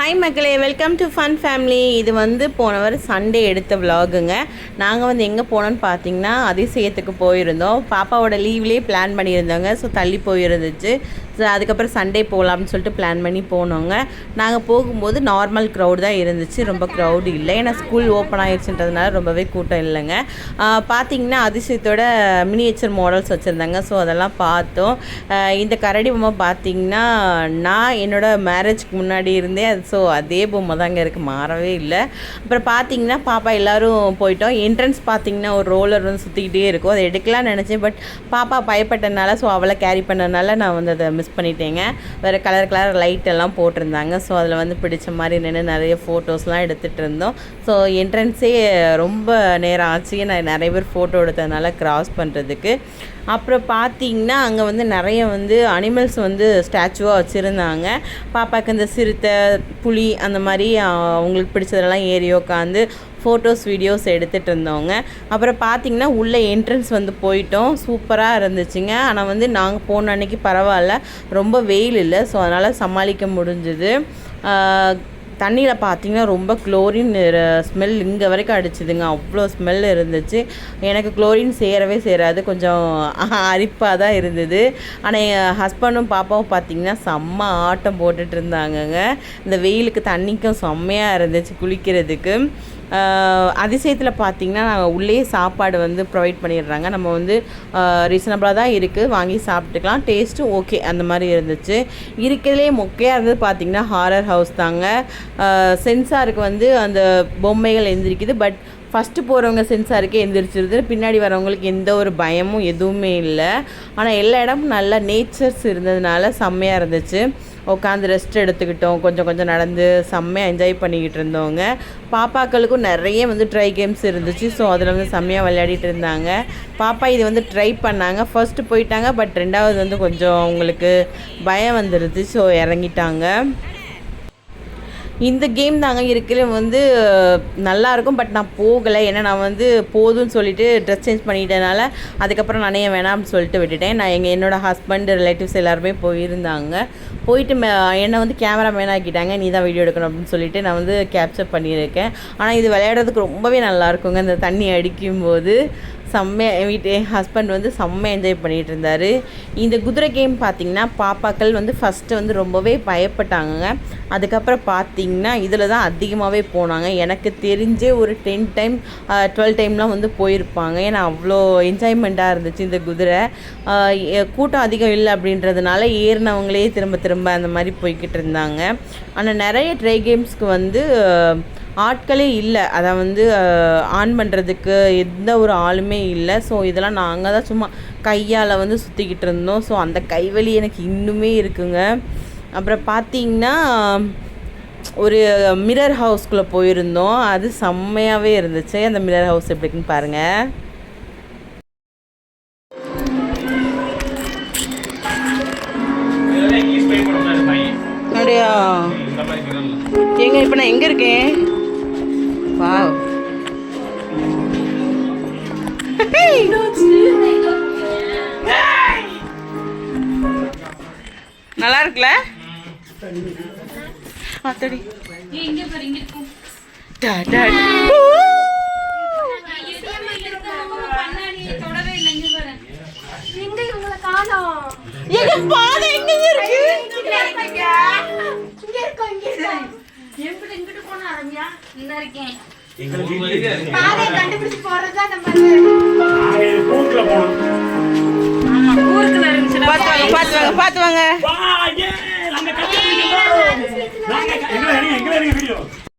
Hi மக்களே, welcome to fun family. இது வந்து போன வாரம் சண்டே எடுத்த விலாகுங்க. நாங்கள் வந்து எங்கே போனோன்னு பார்த்தீங்கன்னா அதிசயத்துக்கு போயிருந்தோம். பாப்பாவோட லீவ்லேயே பிளான் பண்ணியிருந்தோங்க. ஸோ தள்ளி போயிருந்துச்சு. ஸோ அதுக்கப்புறம் சண்டே போகலாம்னு சொல்லிட்டு பிளான் பண்ணி போனோங்க. நாங்கள் போகும்போது நார்மல் க்ரௌட் தான் இருந்துச்சு, ரொம்ப க்ரௌடு இல்லை. ஏன்னா ஸ்கூல் ஓப்பன் ஆகிடுச்சுன்றதுனால ரொம்பவே கூட்டம் இல்லைங்க. பார்த்திங்கன்னா அதிசயத்தோட மினியேச்சர் மாடல்ஸ் வச்சுருந்தாங்க. ஸோ அதெல்லாம் பார்த்தோம். இந்த கரடி பொம்மை பார்த்திங்கன்னா நான் என்னோடய மேரேஜ்க்கு முன்னாடி இருந்தேன். ஸோ அதே பொம்மை தாங்க இருக்குது, மாறவே இல்லை. அப்புறம் பார்த்திங்கன்னா பாப்பா எல்லோரும் போயிட்டோம். என்ட்ரன்ஸ் பார்த்திங்கன்னா ஒரு ரோலர் வந்து சுற்றிக்கிட்டே இருக்கும். அதை எடுக்கலாம்னு நினச்சேன். பட் பாப்பா பயப்பட்டனால ஸோ அவளை கேரி பண்ணனால நான் வந்து அதை மிஸ் பண்ணிட்டேங்க. வேறு கலர் லைட் எல்லாம் போட்டிருந்தாங்க. ஸோ அதில் வந்து பிடிச்ச மாதிரி நின்று நிறைய ஃபோட்டோஸ்லாம் எடுத்துகிட்டு இருந்தோம். ஸோ என்ட்ரன்ஸே ரொம்ப நேரம் ஆச்சு. நான் நிறைய பேர் ஃபோட்டோ எடுத்ததுனால க்ராஸ் பண்ணுறதுக்கு. அப்புறம் பார்த்திங்கன்னா அங்கே வந்து நிறைய வந்து அனிமல்ஸ் வந்து ஸ்டாச்சுவாக வச்சுருந்தாங்க. பாப்பாவுக்கு இந்த சிறுத்தை, புலி அந்த மாதிரி அவங்களுக்கு பிடிச்சதெல்லாம் ஏறி உட்காந்து ஃபோட்டோஸ் வீடியோஸ் எடுத்துகிட்டு இருந்தோங்க. அப்புறம் பார்த்திங்கன்னா உள்ளே என்ட்ரன்ஸ் வந்து போயிட்டோம். சூப்பராக இருந்துச்சுங்க. ஆனால் வந்து நாங்கள் போன அன்றைக்கி பரவாயில்ல, ரொம்ப வெயில் இல்லை. ஸோ அதனால் சமாளிக்க முடிஞ்சுது. தண்ணியில் பார்த்திங்கன்னா ரொம்ப குளோரின் ஸ்மெல் இங்கே வரைக்கும் அடிச்சுதுங்க. அவ்வளோ ஸ்மெல் இருந்துச்சு. எனக்கு குளோரின் சேராது, கொஞ்சம் அரிப்பாக தான் இருந்தது. ஆனால் என் ஹஸ்பண்டும் பாப்பாவும் பார்த்திங்கன்னா செம்ம ஆட்டம் போட்டுட்டு இருந்தாங்கங்க. இந்த வெயிலுக்கு தண்ணிக்கும் செம்மையாக இருந்துச்சு குளிக்கிறதுக்கு. அதிசயத்தில் பார்த்திங்கன்னா நாங்கள் உள்ளே சாப்பாடு வந்து ப்ரொவைட் பண்ணிடுறாங்க. நம்ம வந்து ரீசனபிளாக தான் இருக்குது, வாங்கி சாப்பிட்டுக்கலாம். டேஸ்ட்டும் ஓகே அந்த மாதிரி இருந்துச்சு. இருக்கிறதுலே மொக்கையாக இருந்தது பார்த்திங்கன்னா ஹாரர் ஹவுஸ் தாங்க. சென்சாருக்கு வந்து அந்த பொம்மைகள் எந்திரிக்குது. பட் ஃபஸ்ட்டு போகிறவங்க சென்சாருக்கே எந்திரிச்சிருது. பின்னாடி வரவங்களுக்கு எந்த ஒரு பயமும் எதுவுமே இல்லை. ஆனால் எல்லா இடமும் நல்லா நேச்சர்ஸ் இருந்ததுனால செம்மையாக இருந்துச்சு. உட்காந்து ரெஸ்ட் எடுத்துக்கிட்டோம். கொஞ்சம் நடந்து செம்மையாக என்ஜாய் பண்ணிக்கிட்டு இருந்தோங்க. பாப்பாக்களுக்கும் நிறைய வந்து ட்ரை கேம்ஸ் இருந்துச்சு. ஸோ அதில் வந்து செம்மையாக விளையாடிட்டு இருந்தாங்க. பாப்பா இது வந்து ட்ரை பண்ணாங்க. ஃபர்ஸ்ட்டு போயிட்டாங்க. பட் ரெண்டாவது வந்து கொஞ்சம் அவங்களுக்கு பயம் வந்துடுது. ஸோ இறங்கிட்டாங்க. இந்த கேம் தாங்க இருக்கிற வந்து நல்லாயிருக்கும். பட் நான் போகலை. ஏன்னா நான் வந்து போதும்னு சொல்லிவிட்டு ட்ரெஸ் சேஞ்ச் பண்ணிட்டனால அதுக்கப்புறம் நானே வேணாம்னு சொல்லிட்டு விட்டுட்டேன். நான் என்னோடய ஹஸ்பண்ட் ரிலேட்டிவ்ஸ் எல்லாருமே போயிருந்தாங்க. போயிட்டு என்னை வந்து கேமராமேன் ஆக்கிட்டாங்க. நீ தான் வீடியோ எடுக்கணும் அப்படின்னு சொல்லிட்டு நான் வந்து கேப்சர் பண்ணியிருக்கேன். ஆனால் இது விளையாடுறதுக்கு ரொம்பவே நல்லாயிருக்குங்க. இந்த தண்ணி அடிக்கும்போது செம்மையாக என் ஹஸ்பண்ட் வந்து செம்மையாக என்ஜாய் பண்ணிகிட்டு இருந்தார். இந்த குதிரை கேம் பார்த்திங்கன்னா பாப்பாக்கள் வந்து ஃபஸ்ட்டு வந்து ரொம்பவே பயப்பட்டாங்க. அதுக்கப்புறம் பார்த்திங்கன்னா இதில் தான் அதிகமாகவே போனாங்க. எனக்கு தெரிஞ்சே ஒரு 10 டைம் 12 டைம்லாம் வந்து போயிருப்பாங்க. ஏன்னா அவ்வளோ என்ஜாய்மெண்ட்டாக இருந்துச்சு இந்த குதிரை. கூட்டம் அதிகம் இல்லை அப்படின்றதுனால ஏறினவங்களே திரும்ப அந்த மாதிரி போய்கிட்டு இருந்தாங்க. ஆனால் நிறைய ட்ரை கேம்ஸ்க்கு வந்து ஆட்களே இல்லை. அதை வந்து ஆன் பண்ணுறதுக்கு எந்த ஒரு ஆளுமே இல்லை. ஸோ இதெல்லாம் நாங்கள் தான் சும்மா கையால் வந்து சுற்றிக்கிட்டு இருந்தோம். ஸோ அந்த கைவலி எனக்கு இன்னுமே இருக்குங்க. அப்புறம் பார்த்திங்கன்னா ஒரு மிரர் ஹவுஸ்குள்ளே போயிருந்தோம். அது செம்மையாகவே இருந்துச்சு. அந்த மிரர் ஹவுஸ் எப்படி இருக்குன்னு பாருங்கள். அப்படியா? எங்க இப்போ நான் எங்கே இருக்கேன்? வாவ், நல்லா இருக்குல்ல? அத்தடி பாத்து வாங்க.